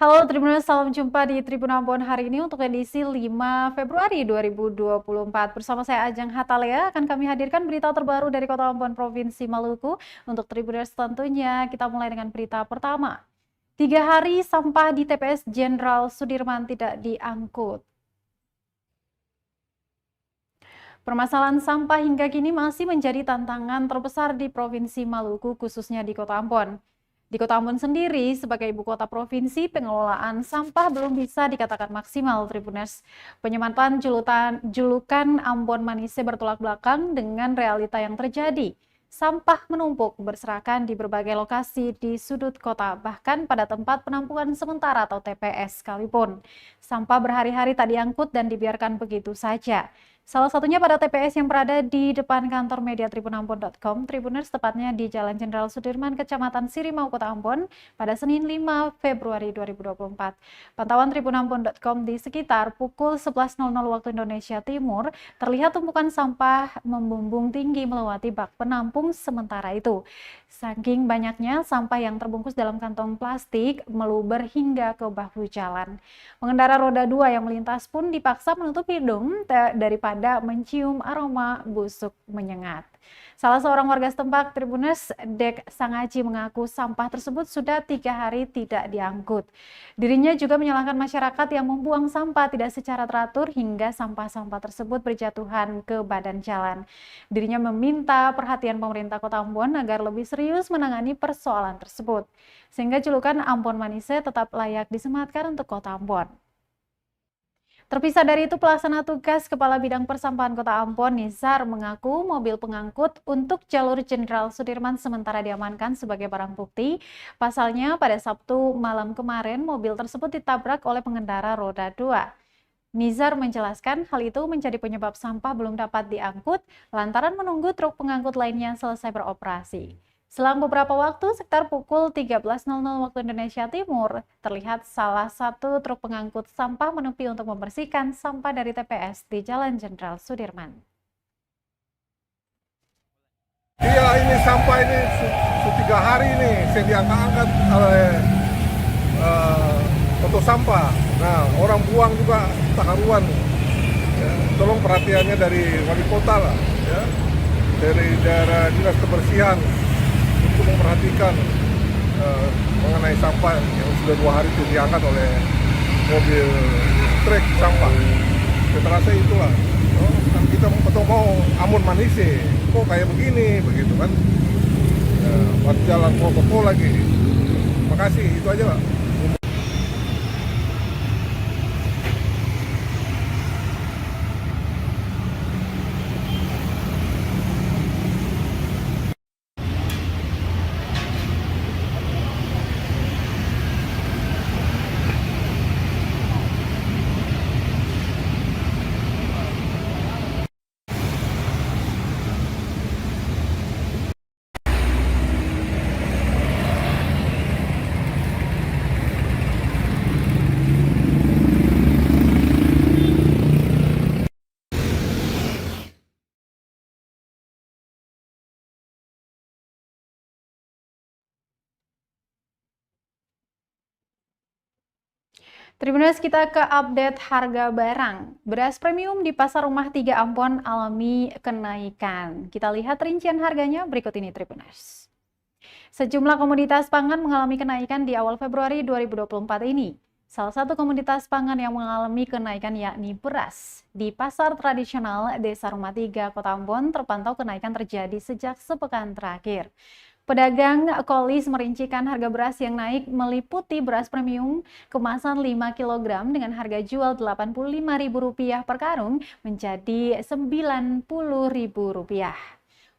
Halo Tribuners, salam jumpa di Tribun Ambon hari ini untuk edisi 5 Februari 2024. Bersama saya Ajeng Hatalea akan kami hadirkan berita terbaru dari Kota Ambon, Provinsi Maluku. Untuk Tribuners tentunya kita mulai dengan berita pertama. 3 hari sampah di TPS Jenderal Sudirman tidak diangkut. Permasalahan sampah hingga kini masih menjadi tantangan terbesar di Provinsi Maluku, khususnya di Kota Ambon. Di Kota Ambon sendiri, sebagai ibu kota provinsi, pengelolaan sampah belum bisa dikatakan maksimal, Tribuners. Penyematan julukan Ambon Manise bertolak belakang dengan realita yang terjadi. Sampah menumpuk berserakan di berbagai lokasi di sudut kota, bahkan pada tempat penampungan sementara atau TPS sekalipun. Sampah berhari-hari tak diangkut dan dibiarkan begitu saja. Salah satunya pada TPS yang berada di depan kantor media tribunambon.com, Tribuners, tepatnya di Jalan Jenderal Sudirman, Kecamatan Sirimau, Kota Ambon, pada Senin 5 Februari 2024. Pantauan tribunambon.com di sekitar pukul 11.00 waktu Indonesia Timur, terlihat tumpukan sampah membumbung tinggi melewati bak penampung sementara itu. Saking banyaknya sampah yang terbungkus dalam kantong plastik meluber hingga ke bahu jalan. Pengendara roda 2 yang melintas pun dipaksa menutup hidung daripada mencium aroma busuk menyengat. Salah seorang warga setempat, Tribuners, Dek Sangaji, mengaku sampah tersebut sudah 3 hari tidak diangkut. Dirinya juga menyalahkan masyarakat yang membuang sampah tidak secara teratur hingga sampah-sampah tersebut berjatuhan ke badan jalan. Dirinya meminta perhatian pemerintah Kota Ambon agar lebih serius menangani persoalan tersebut, sehingga julukan Ambon Manise tetap layak disematkan untuk Kota Ambon. Terpisah dari itu, pelaksana tugas Kepala Bidang Persampahan Kota Ambon, Nizar, mengaku mobil pengangkut untuk jalur Jenderal Sudirman sementara diamankan sebagai barang bukti. Pasalnya, pada Sabtu malam kemarin, mobil tersebut ditabrak oleh pengendara roda 2. Nizar menjelaskan hal itu menjadi penyebab sampah belum dapat diangkut lantaran menunggu truk pengangkut lainnya selesai beroperasi. Selang beberapa waktu, sekitar pukul 13.00 waktu Indonesia Timur, terlihat salah satu truk pengangkut sampah menepi untuk membersihkan sampah dari TPS di Jalan Jenderal Sudirman. Iya, ini sampah ini sudah 3 hari ini saya diangkat-angkat oleh untuk sampah. Nah, orang buang juga tak karuan. Ya, tolong perhatiannya dari wali kota lah, ya, dari daerah dinas kebersihan untuk memperhatikan mengenai sampah yang sudah 2 hari itu diangkat oleh mobil truk sampah. Kita rasa itulah. Oh, kan kita mau Ambon Manise, kok kayak begini, begitu kan? Buat jalan protokol lagi. Makasih, itu aja lah. Tribuners, kita ke update harga barang. Beras premium di Pasar Rumah 3 Ambon alami kenaikan. Kita lihat rincian harganya berikut ini, Tribuners. Sejumlah komoditas pangan mengalami kenaikan di awal Februari 2024 ini. Salah satu komoditas pangan yang mengalami kenaikan yakni beras. Di pasar tradisional Desa Rumah 3, Kota Ambon, terpantau kenaikan terjadi sejak sepekan terakhir. Pedagang Kolis merincikan harga beras yang naik meliputi beras premium kemasan 5 kg dengan harga jual Rp85.000 per karung menjadi Rp90.000.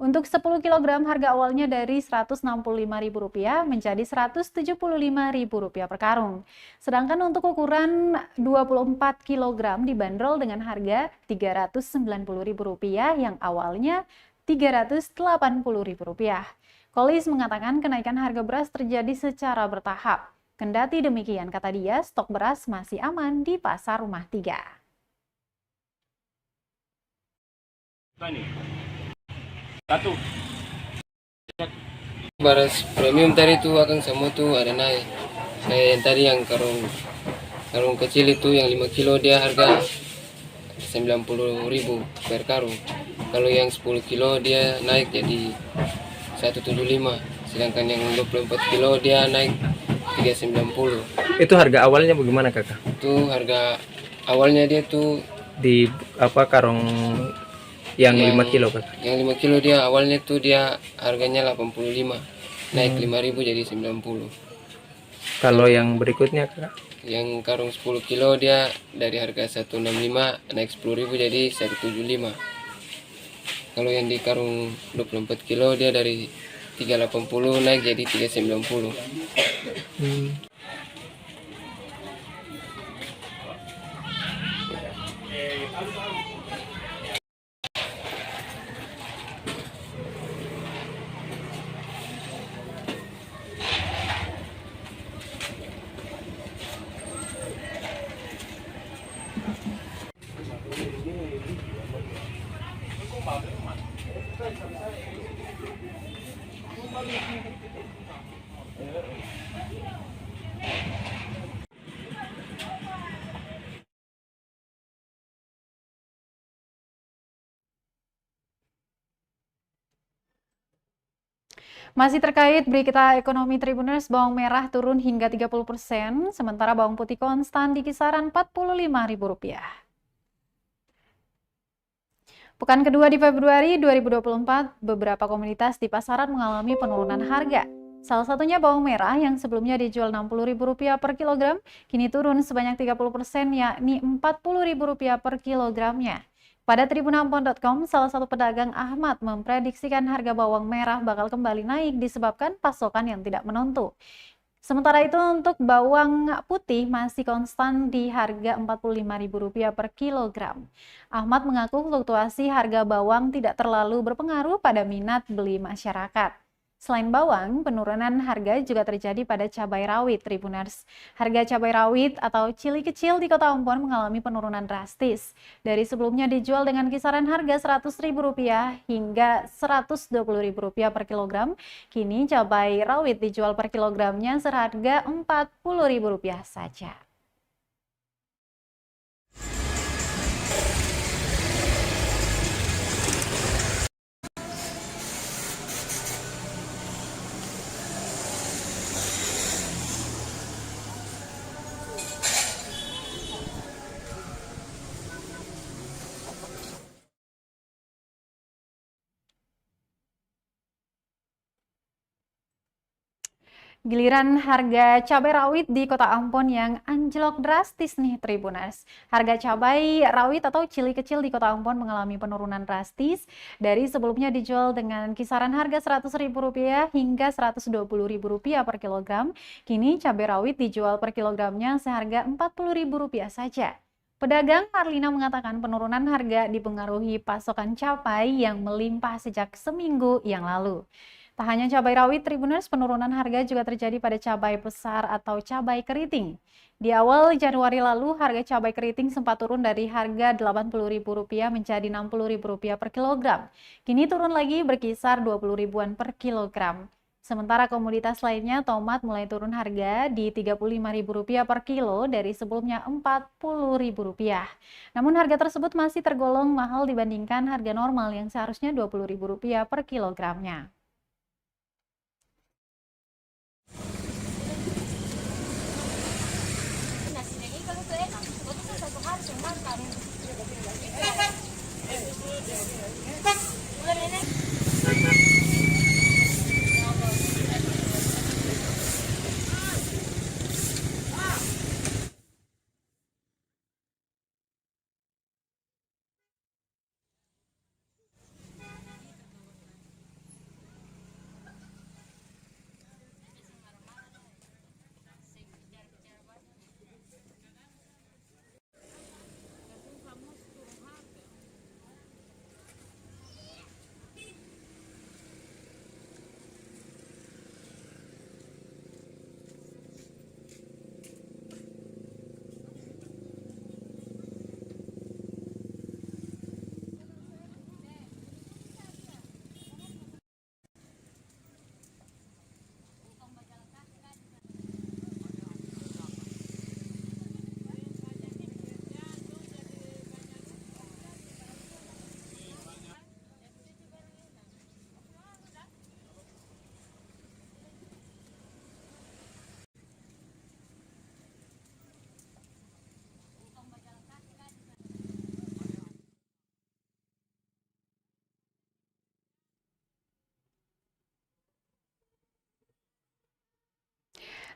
Untuk 10 kg harga awalnya dari Rp165.000 menjadi Rp175.000 per karung. Sedangkan untuk ukuran 24 kg dibanderol dengan harga Rp390.000 yang awalnya Rp380.000. Kolis mengatakan kenaikan harga beras terjadi secara bertahap. Kendati demikian, kata dia, stok beras masih aman di Pasar Rumah 3. Satu. Beras premium tadi tuh akan semua tuh ada naik. Kayak yang tadi yang karung karung kecil itu yang 5 kilo dia harga 90.000 per karung. Kalau yang 10 kilo dia naik jadi 175. Sedangkan yang 24 kilo dia naik 390. Itu harga awalnya bagaimana kakak? Itu harga awalnya dia tuh Di apa karung yang 5 kilo kakak? Yang 5 kilo dia awalnya tuh dia harganya 85. Naik 5.000 jadi 90. Kalau yang berikutnya kakak? Yang karung 10 kilo dia dari harga 165 naik 10.000 jadi 175. Kalau yang di karung 24 kilo dia dari 380 naik jadi 390. Masih terkait berita ekonomi Tribuners, bawang merah turun hingga 30%, sementara bawang putih konstan di kisaran Rp45.000. Pekan kedua di Februari 2024, beberapa komoditas di pasaran mengalami penurunan harga. Salah satunya bawang merah yang sebelumnya dijual Rp60.000 per kilogram, kini turun sebanyak 30%, yakni Rp40.000 per kilogramnya. Pada tribunampon.com, salah satu pedagang Ahmad memprediksikan harga bawang merah bakal kembali naik disebabkan pasokan yang tidak menentu. Sementara itu untuk bawang putih masih konstan di harga Rp45.000 per kilogram. Ahmad mengaku fluktuasi harga bawang tidak terlalu berpengaruh pada minat beli masyarakat. Selain bawang, penurunan harga juga terjadi pada cabai rawit, Tribuners. Harga cabai rawit atau cili kecil di Kota Ambon mengalami penurunan drastis. Dari sebelumnya dijual dengan kisaran harga Rp100.000 hingga Rp120.000 per kilogram, kini cabai rawit dijual per kilogramnya seharga Rp40.000 saja. Giliran harga cabai rawit di Kota Ambon yang anjlok drastis nih Tribuners. Harga cabai rawit atau cili kecil di Kota Ambon mengalami penurunan drastis dari sebelumnya dijual dengan kisaran harga Rp100.000 hingga Rp120.000 per kilogram. Kini cabai rawit dijual per kilogramnya seharga Rp40.000 saja. Pedagang Marlina mengatakan penurunan harga dipengaruhi pasokan cabai yang melimpah sejak seminggu yang lalu. Tak hanya cabai rawit, Tribuners, penurunan harga juga terjadi pada cabai besar atau cabai keriting. Di awal Januari lalu, harga cabai keriting sempat turun dari harga Rp80.000 menjadi Rp60.000 per kilogram. Kini turun lagi berkisar Rp20.000-an per kilogram. Sementara komoditas lainnya, tomat mulai turun harga di Rp35.000 per kilo dari sebelumnya Rp40.000. Namun harga tersebut masih tergolong mahal dibandingkan harga normal yang seharusnya Rp20.000 per kilogramnya.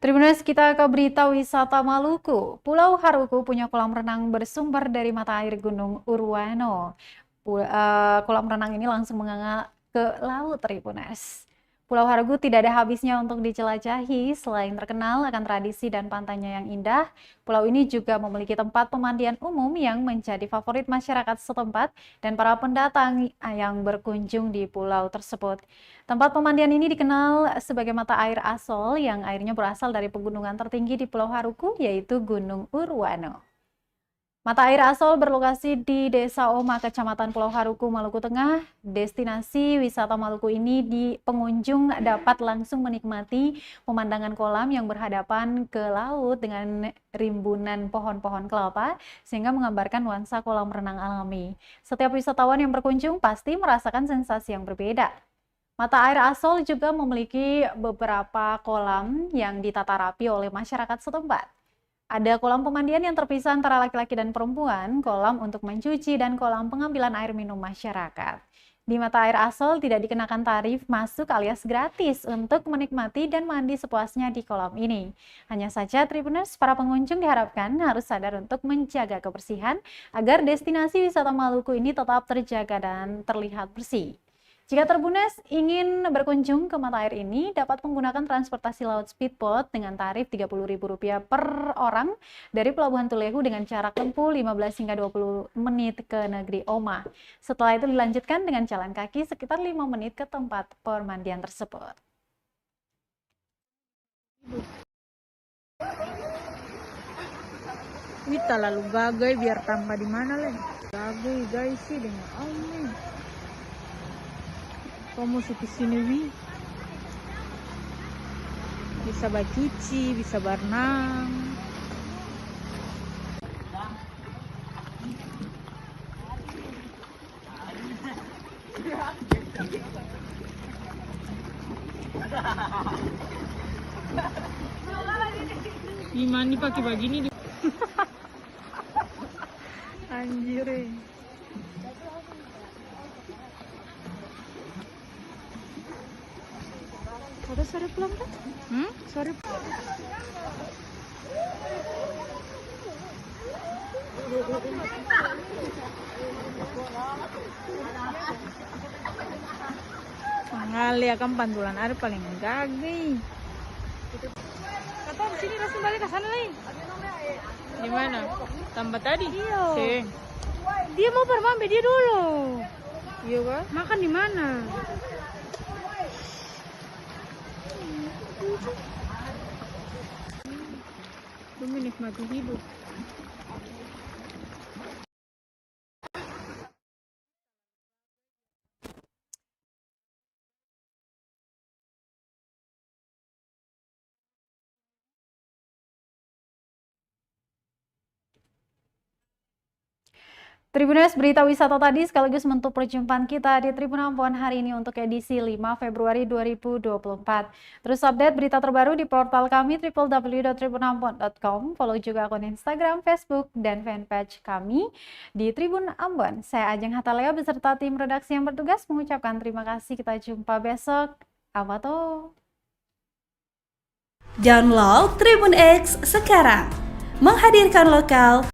Tribuners, kita ke berita wisata Maluku. Pulau Haruku punya kolam renang bersumber dari mata air Gunung Urwano. Kolam renang ini langsung menganga ke laut, Tribuners. Pulau Haruku tidak ada habisnya untuk dijelajahi. Selain terkenal akan tradisi dan pantainya yang indah, pulau ini juga memiliki tempat pemandian umum yang menjadi favorit masyarakat setempat dan para pendatang yang berkunjung di pulau tersebut. Tempat pemandian ini dikenal sebagai mata air Asol yang airnya berasal dari pegunungan tertinggi di Pulau Haruku, yaitu Gunung Urwano. Mata air Asol berlokasi di Desa Oma, Kecamatan Pulau Haruku, Maluku Tengah. Destinasi wisata Maluku ini pengunjung dapat langsung menikmati pemandangan kolam yang berhadapan ke laut dengan rimbunan pohon-pohon kelapa sehingga menggambarkan nuansa kolam renang alami. Setiap wisatawan yang berkunjung pasti merasakan sensasi yang berbeda. Mata air Asol juga memiliki beberapa kolam yang ditata rapi oleh masyarakat setempat. Ada kolam pemandian yang terpisah antara laki-laki dan perempuan, kolam untuk mencuci, dan kolam pengambilan air minum masyarakat. Di mata air Asol tidak dikenakan tarif masuk alias gratis untuk menikmati dan mandi sepuasnya di kolam ini. Hanya saja Tribuners, para pengunjung diharapkan harus sadar untuk menjaga kebersihan agar destinasi wisata Maluku ini tetap terjaga dan terlihat bersih. Jika Tribuners ingin berkunjung ke mata air ini, dapat menggunakan transportasi laut speedboat dengan tarif Rp30.000 per orang dari Pelabuhan Tulehu dengan jarak tempuh 15 hingga 20 menit ke negeri Oma. Setelah itu dilanjutkan dengan jalan kaki sekitar 5 menit ke tempat pemandian tersebut. Ini terlalu gagai, biar tambah di mana leh? Gagai guys sih dengan Allah. Kamu mesti kesini wi. Bisa bacuci, bisa berenang. Gimana pakai begini? Anjir. Ada sore pulang kan? Sore. Mengali akan pantulan air paling gagi. Kata di sini langsung balik ke sana lagi. Di mana? Tambah tadi? Iya. Dia mau bermain dia dulu. Iya kan? Makan di mana? Demi nikmati hidup. Tribuners, berita wisata tadi sekaligus menutup perjumpaan kita di Tribun Ambon hari ini untuk edisi 5 Februari 2024. Terus update berita terbaru di portal kami www.tribunambon.com. Follow juga akun Instagram, Facebook, dan fanpage kami di Tribun Ambon. Saya Ajeng Hatalea beserta tim redaksi yang bertugas mengucapkan terima kasih. Kita jumpa besok. Awato. Download Tribun X sekarang. Menghadirkan lokal